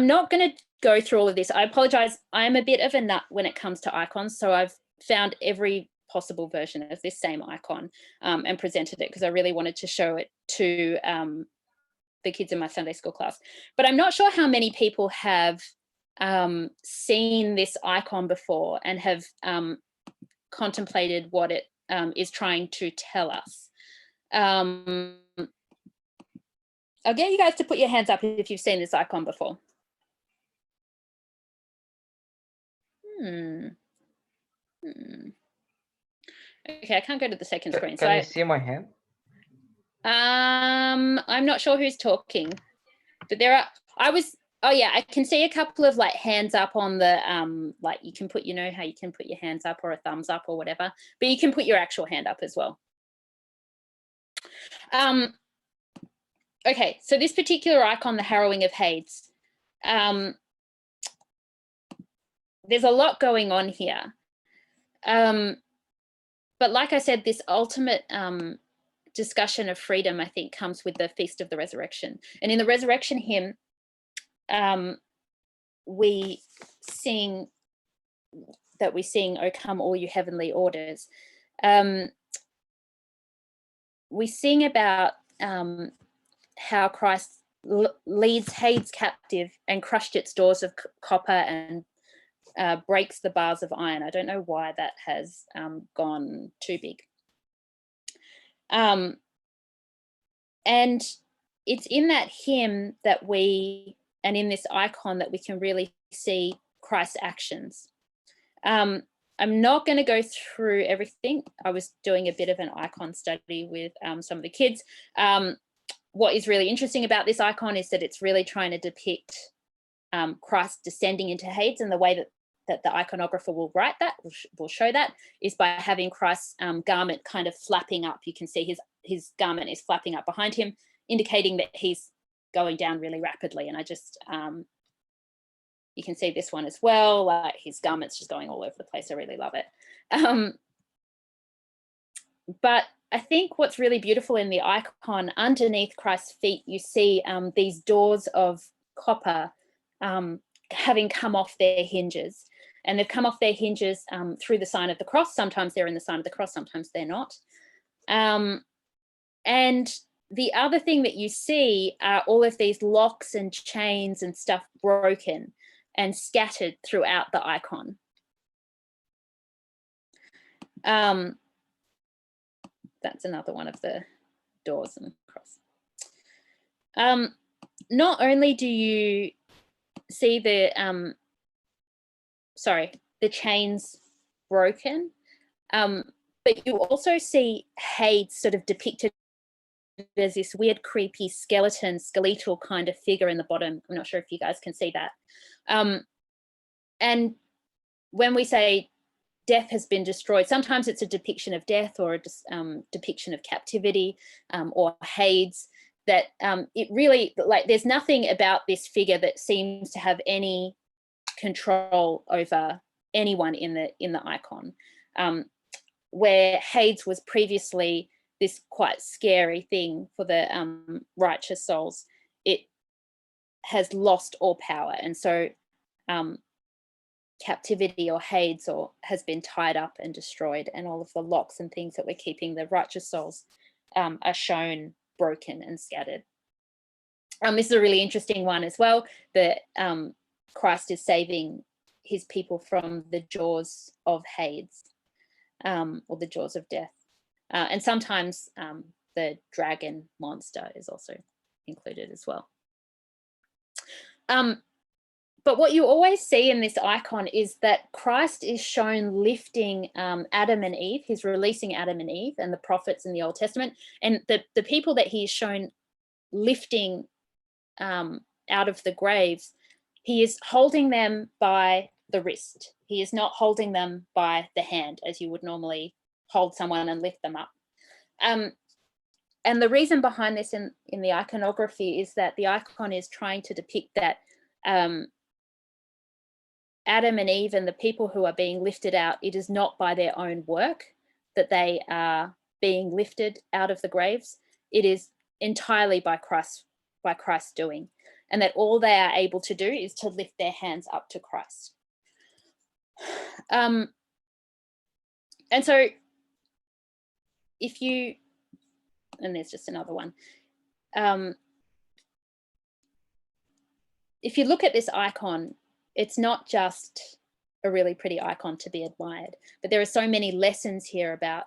not going to go through all of this. I apologize. I'm a bit of a nut when it comes to icons. So I've found every possible version of this same icon and presented it because I really wanted to show it to the kids in my Sunday school class. But I'm not sure how many people have seen this icon before and have contemplated what it is trying to tell us. I'll get you guys to put your hands up if you've seen this icon before. Okay, I can't go to the second screen. Can you see my hand? I'm not sure who's talking, but there are, oh yeah, I can see a couple of like hands up on the, like you can put, you know how you can put your hands up or a thumbs up or whatever, but you can put your actual hand up as well. Okay, so this particular icon, the Harrowing of Hades, there's a lot going on here. But like I said, this ultimate discussion of freedom, I think, comes with the Feast of the Resurrection. And in the Resurrection hymn, we sing, "O come all you heavenly orders." We sing about how Christ leads Hades captive and crushed its doors of copper and breaks the bars of iron. I don't know why that has gone too big. And it's in that hymn that and in this icon that we can really see Christ's actions. I'm not going to go through everything. I was doing a bit of an icon study with some of the kids. What is really interesting about this icon is that it's really trying to depict Christ descending into Hades, and the way that the iconographer will write that, will show that, is by having Christ's garment kind of flapping up. You can see his garment is flapping up behind him, indicating that he's going down really rapidly. And I just, you can see this one as well, like his garment's just going all over the place. I really love it. But I think what's really beautiful in the icon, underneath Christ's feet, you see these doors of copper having come off their hinges. And they've come off their hinges through the sign of the cross. Sometimes they're in the sign of the cross, sometimes they're not. And the other thing that you see are all of these locks and chains and stuff broken and scattered throughout the icon. That's another one of the doors and cross. Not only do you see the chains broken, but you also see Hades sort of depicted as this weird, creepy skeletal kind of figure in the bottom. I'm not sure if you guys can see that. And when we say death has been destroyed, sometimes it's a depiction of death or a depiction of captivity or Hades. That it really, like, there's nothing about this figure that seems to have any control over anyone in the icon, where Hades was previously this quite scary thing for the righteous souls. It has lost all power, and so captivity or Hades has been tied up and destroyed, and all of the locks and things that were keeping the righteous souls are shown broken and scattered. This is a really interesting one as well, that Christ is saving his people from the jaws of Hades. or the jaws of death. And sometimes the dragon monster is also included as well. But what you always see in this icon is that Christ is shown lifting Adam and Eve. He's releasing Adam and Eve and the prophets in the Old Testament. And the people that he is shown lifting out of the graves, he is holding them by the wrist. He is not holding them by the hand as you would normally hold someone and lift them up. And the reason behind this in the iconography is that the icon is trying to depict that Adam and Eve and the people who are being lifted out, it is not by their own work that they are being lifted out of the graves. It is entirely by Christ's doing, and that all they are able to do is to lift their hands up to Christ. And so if you, and there's just another one. If you look at this icon, it's not just a really pretty icon to be admired, but there are so many lessons here about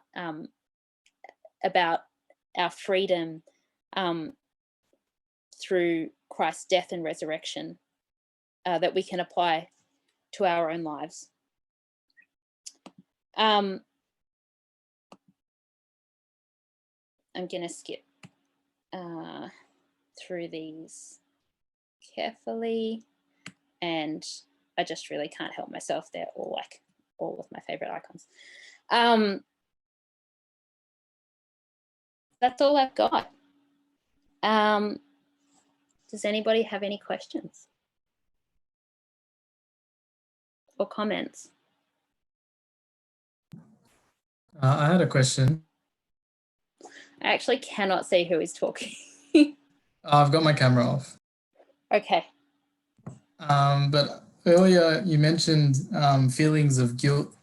our freedom through Christ's death and resurrection that we can apply to our own lives. I'm going to skip through these carefully, and I just really can't help myself. They're all like all of my favorite icons. That's all I've got. Does anybody have any questions or comments? I had a question. I actually cannot see who is talking. I've got my camera off. Okay. But earlier you mentioned feelings of guilt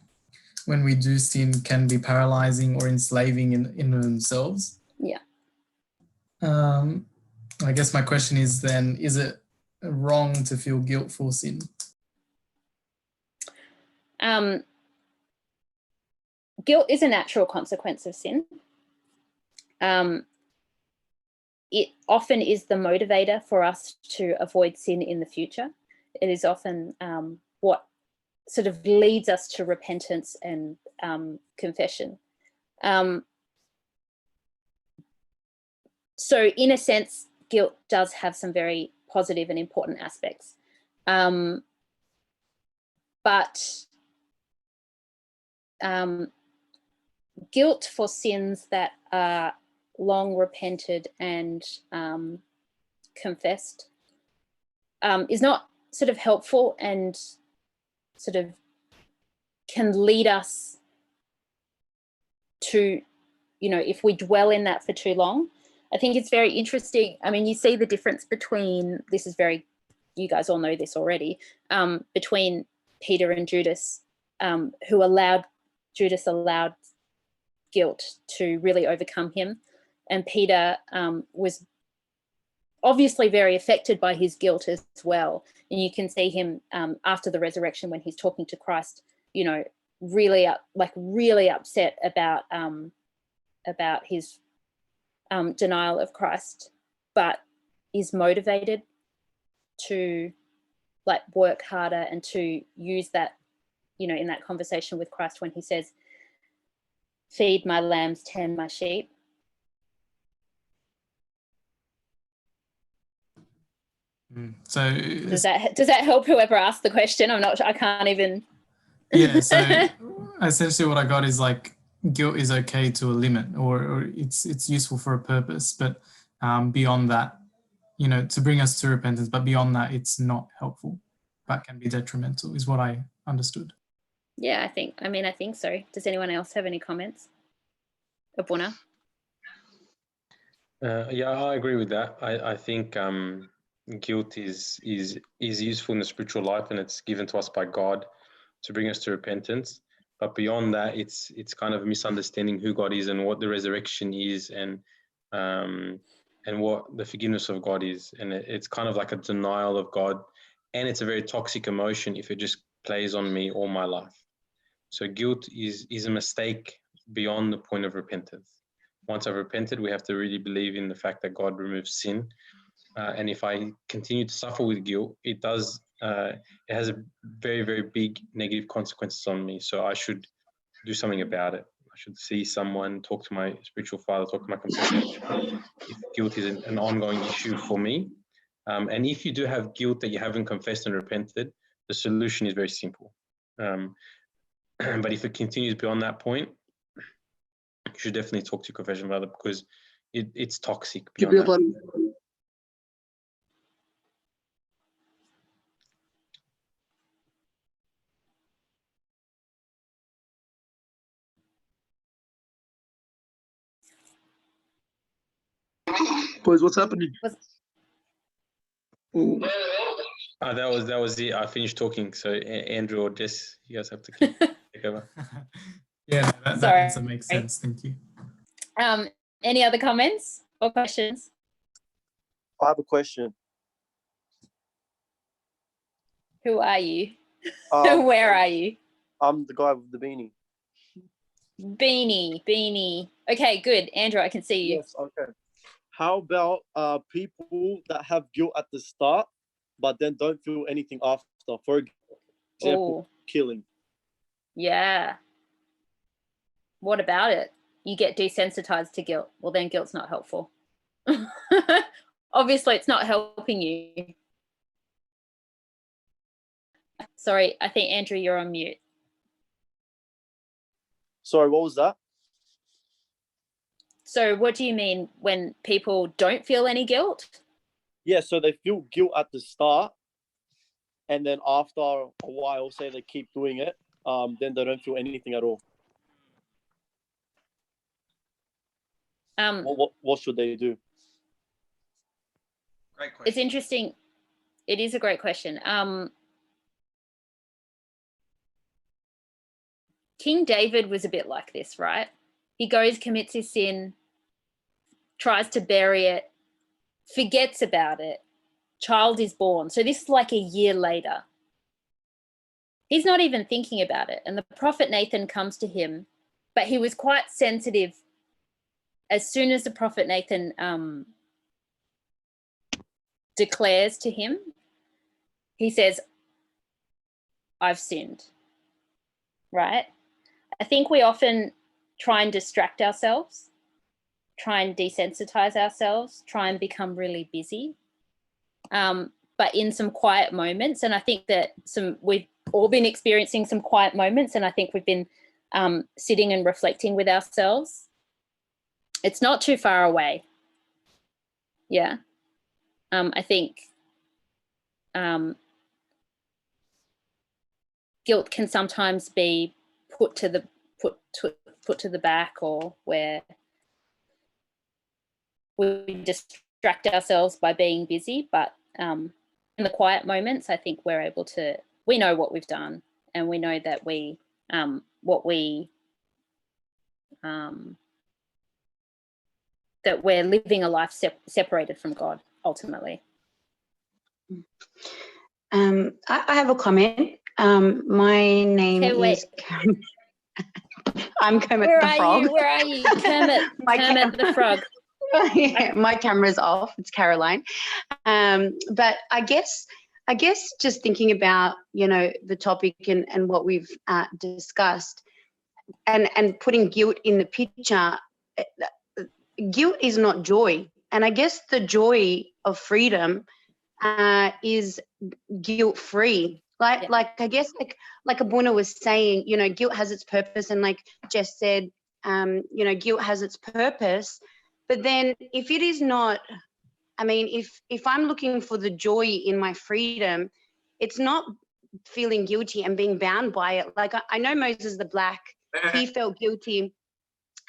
when we do sin can be paralyzing or enslaving in themselves. Yeah. I guess my question is then, is it wrong to feel guilt for sin? Guilt is a natural consequence of sin. It often is the motivator for us to avoid sin in the future. It is often what sort of leads us to repentance and confession. So in a sense, guilt does have some very positive and important aspects. But guilt for sins that are long repented and confessed is not sort of helpful, and sort of can lead us to, you know, if we dwell in that for too long. I think it's very interesting. I mean, you see the difference between, this is very, you guys all know this already, between Peter and Judas, Judas allowed guilt to really overcome him. And Peter was obviously very affected by his guilt as well. And you can see him after the resurrection when he's talking to Christ, you know, really upset about his denial of Christ, but is motivated to like work harder and to use that, you know, in that conversation with Christ when he says, "Feed my lambs, tend my sheep." So does that help whoever asked the question? I'm not sure. I can't even. Yeah. So essentially, what I got is like guilt is okay to a limit, or it's useful for a purpose, but beyond that, you know, to bring us to repentance. But beyond that, it's not helpful. That can be detrimental, is what I understood. Yeah, I think so. Does anyone else have any comments? Abuna? Yeah, I agree with that. I think guilt is useful in the spiritual life, and it's given to us by God to bring us to repentance. But beyond that, it's kind of misunderstanding who God is and what the resurrection is, and what the forgiveness of God is. And it's kind of like a denial of God, and it's a very toxic emotion if it just plays on me all my life. So guilt is a mistake beyond the point of repentance. Once I've repented, we have to really believe in the fact that God removes sin. And if I continue to suffer with guilt, it has a very, very big negative consequences on me. So I should do something about it. I should see someone, talk to my spiritual father, talk to my confessor if guilt is an ongoing issue for me. And if you do have guilt that you haven't confessed and repented, the solution is very simple. But if it continues beyond that point, you should definitely talk to your confession brother, because it's toxic beyond that. Boys, what's happening? That was it. I finished talking. So Andrew or Jess, you guys have to take over. Yeah, that answer makes sense. Thank you. Any other comments or questions? I have a question. Who are you? Where are you? I'm the guy with the beanie. Beanie. Okay, good. Andrew, I can see you. Yes, okay. How about people that have guilt at the start, but then don't feel anything after? For example, killing. Yeah. What about it? You get desensitized to guilt. Well, then guilt's not helpful. Obviously, it's not helping you. Sorry, I think, Andrew, you're on mute. Sorry, what was that? So what do you mean when people don't feel any guilt? Yeah, so they feel guilt at the start, and then after a while, say they keep doing it, then they don't feel anything at all. What should they do? Great question. It's interesting. It is a great question. King David was a bit like this, right? He goes, commits his sin, tries to bury it, forgets about it. Child is born. So this is like a year later. He's not even thinking about it. And the prophet Nathan comes to him, but he was quite sensitive. As soon as the prophet Nathan declares to him, he says, I've sinned, right? I think we often try and distract ourselves, try and desensitize ourselves, try and become really busy. But in some quiet moments, and I think that we've all been experiencing some quiet moments, and I think we've been sitting and reflecting with ourselves. It's not too far away. Yeah. I think guilt can sometimes be put to the back, or where we distract ourselves by being busy. But in the quiet moments, I think we know what we've done, and we know that that we're living a life separated from God ultimately. I have a comment. My name is Kermit. I'm Kermit the Frog. Where are you? Kermit the Frog. Yeah, my camera's off. It's Caroline. But I guess just thinking about, the topic and what we've discussed, and putting guilt in the picture, guilt is not joy. And I guess the joy of freedom is guilt-free. Like I guess like Abuna was saying, guilt has its purpose, and like Jess said, guilt has its purpose. But then if it is not, if I'm looking for the joy in my freedom, it's not feeling guilty and being bound by it. Like I know Moses the Black, he felt guilty,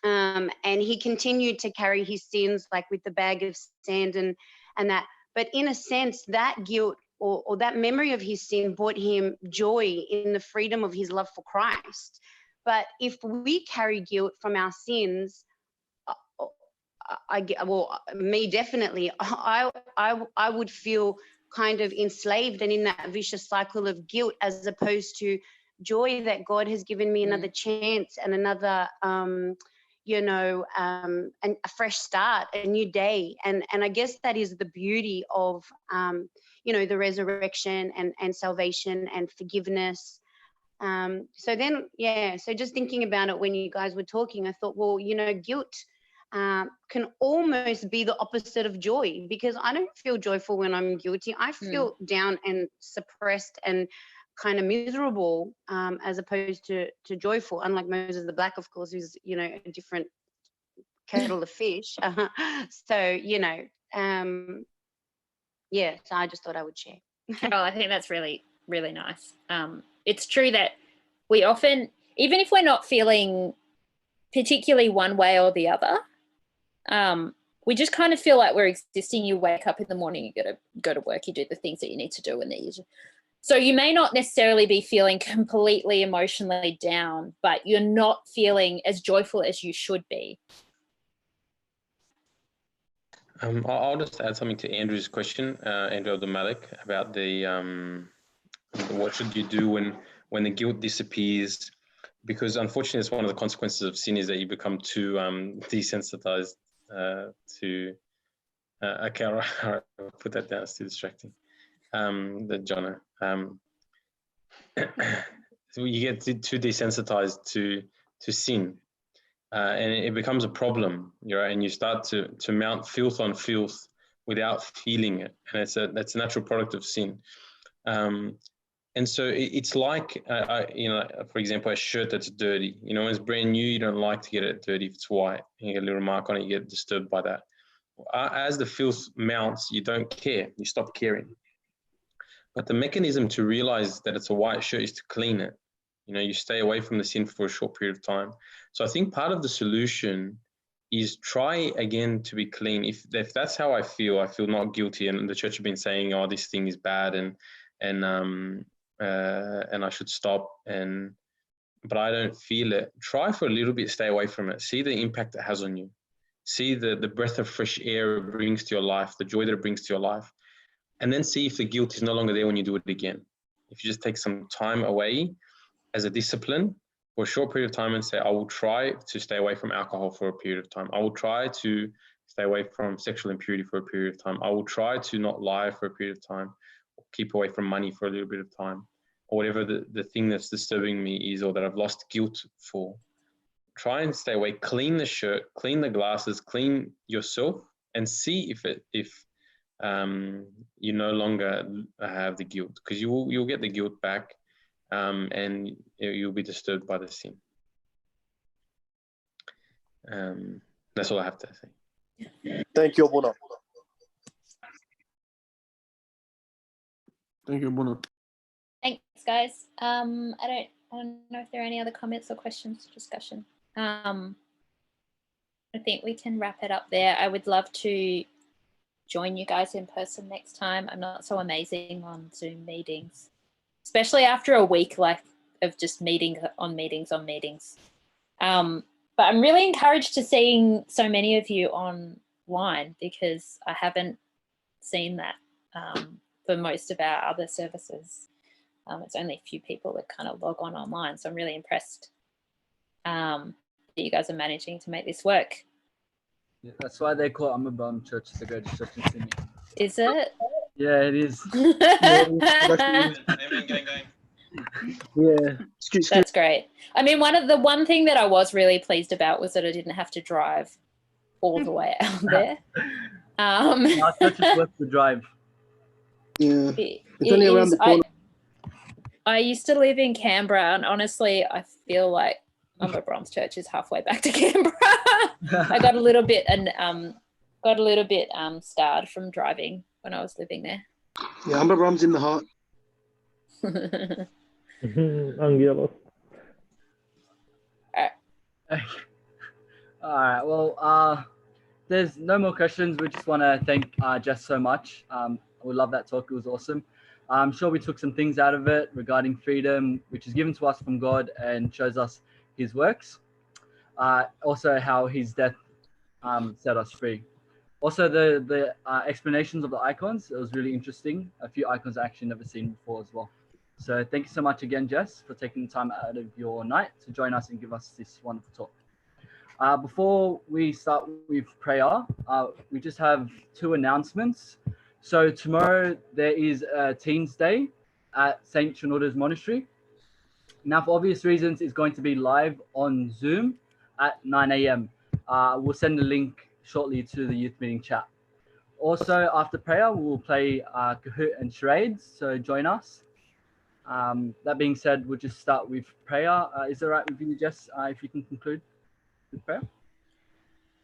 and he continued to carry his sins, like with the bag of sand and that. But in a sense, that guilt or that memory of his sin brought him joy in the freedom of his love for Christ. But if we carry guilt from our sins, me definitely, I would feel kind of enslaved and in that vicious cycle of guilt, as opposed to joy that God has given me another chance and another, you know, and a fresh start, a new day. And I guess that is the beauty of, you know, the resurrection and salvation and forgiveness. So then, yeah, so just thinking about it when you guys were talking, I thought, well, you know, guilt can almost be the opposite of joy, because I don't feel joyful when I'm guilty. I feel down and suppressed and kind of miserable, as opposed to joyful, unlike Moses the Black, of course, who's, you know, a different kettle of fish. So, you know, yeah, so I just thought I would share. Carol, I think that's really, really nice. It's true that we often, even if we're not feeling particularly one way or the other, we just kind of feel like we're existing. You wake up in the morning, you go to work, you do the things that you need to do, and so you may not necessarily be feeling completely emotionally down, but you're not feeling as joyful as you should be. I'll just add something to Andrew's question, Andrew Abdul-Malik, about the what should you do when the guilt disappears? Because unfortunately, it's one of the consequences of sin is that you become too desensitized to. Okay, all right, I'll put that down. It's too distracting. The Jono. So you get too desensitized to sin. And it becomes a problem, right? And you start to mount filth on filth without feeling it, and that's a natural product of sin. And so it's like, you know, for example, a shirt that's dirty. You know, when it's brand new, you don't like to get it dirty if it's white. You get a little mark on it, you get disturbed by that. As the filth mounts, you don't care. You stop caring. But the mechanism to realize that it's a white shirt is to clean it. You know, you stay away from the sin for a short period of time. So I think part of the solution is try again to be clean. If that's how I feel not guilty, and the church have been saying, oh, this thing is bad and I should stop, but I don't feel it. Try for a little bit, stay away from it. See the impact it has on you. See the breath of fresh air it brings to your life, the joy that it brings to your life. And then see if the guilt is no longer there when you do it again. If you just take some time away as a discipline for a short period of time and say, I will try to stay away from alcohol for a period of time. I will try to stay away from sexual impurity for a period of time. I will try to not lie for a period of time, or keep away from money for a little bit of time, or whatever the thing that's disturbing me is, or that I've lost guilt for. Try and stay away, clean the shirt, clean the glasses, clean yourself, and see if you no longer have the guilt, because you'll get the guilt back, and you'll be disturbed by the sin. That's all I have to say. Thank you, Abuna. Thank you, Abuna. Thanks, guys. I don't know if there are any other comments or questions, discussion. I think we can wrap it up there. I would love to join you guys in person next time. I'm not so amazing on Zoom meetings, especially after a week like of just meetings on meetings. But I'm really encouraged to seeing so many of you online, because I haven't seen that for most of our other services. It's only a few people that kind of log on online, so I'm really impressed that you guys are managing to make this work. Yeah, that's why they call Amabam Church the greatest church in Sydney. Is it? Yeah, it is. Yeah. That's great. I mean, one thing that I was really pleased about was that I didn't have to drive all the way out there. Our church is worth the drive. Yeah, it's only around the corner. I used to live in Canberra, and honestly, I feel like Umber Brom's Church is halfway back to Canberra. I got a little bit scarred from driving when I was living there. Yeah, Umber Brom's in the heart. All right. Well, there's no more questions. We just want to thank Jess so much. We love that talk. It was awesome. I'm sure we took some things out of it regarding freedom, which is given to us from God and shows us his works. Also, how his death set us free. Also, the explanations of the icons, it was really interesting. A few icons I actually never seen before as well. So thank you so much again, Jess, for taking the time out of your night to join us and give us this wonderful talk. Before we start with prayer, we just have 2 announcements. So tomorrow there is a Teens Day at St. Shenouda's Monastery. Now, for obvious reasons, it's going to be live on Zoom at 9 a.m. We'll send a link shortly to the youth meeting chat. Also, after prayer, we'll play Kahoot and charades, so join us. That being said, we'll just start with prayer. Is it all right with you, Jess, if you can conclude with prayer?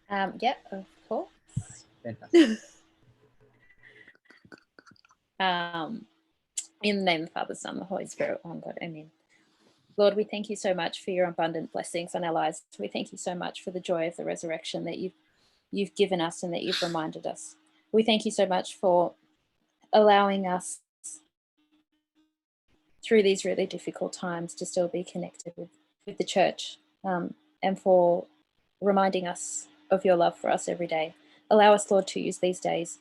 Yeah, of course. Fantastic. In the name of the Father, Son, and the Holy Spirit, one God, amen. Lord, we thank you so much for your abundant blessings on our lives. We thank you so much for the joy of the resurrection that you've given us and that you've reminded us. We thank you so much for allowing us through these really difficult times to still be connected with the church, and for reminding us of your love for us every day. Allow us, Lord, to use these days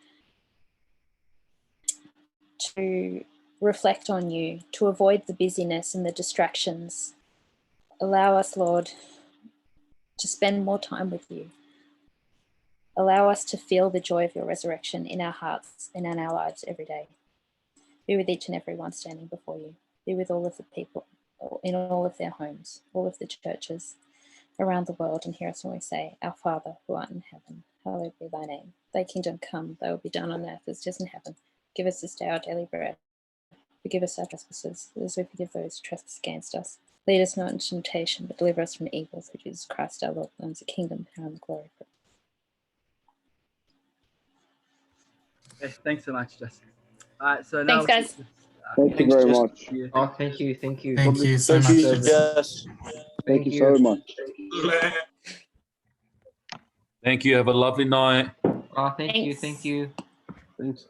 to reflect on you, to avoid the busyness and the distractions. Allow us, Lord, to spend more time with you. Allow us to feel the joy of your resurrection in our hearts and in our lives every day. Be with each and every one standing before you. Be with all of the people in all of their homes, all of the churches around the world, and hear us when we say, Our Father, who art in heaven, hallowed be thy name. Thy kingdom come, thy will be done on earth as it is in heaven. Give us this day our daily bread. Forgive us our trespasses, as we forgive those who trespass against us. Lead us not into temptation, but deliver us from evil, through Jesus Christ our Lord. Thine is the kingdom, power, and glory. Okay, thanks so much, Jess. All right, so now Thanks, guys. Thank you very much. Oh, thank you. Thank you. Thank you so Thank much. you, Jess. Jess. Thank you so much. Thank you. Have a lovely night. Oh, thank you. Thanks. Thank you. Thanks.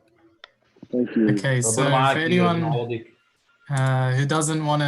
Thank you. Okay, so for Bye-bye, anyone Nordic. who doesn't want to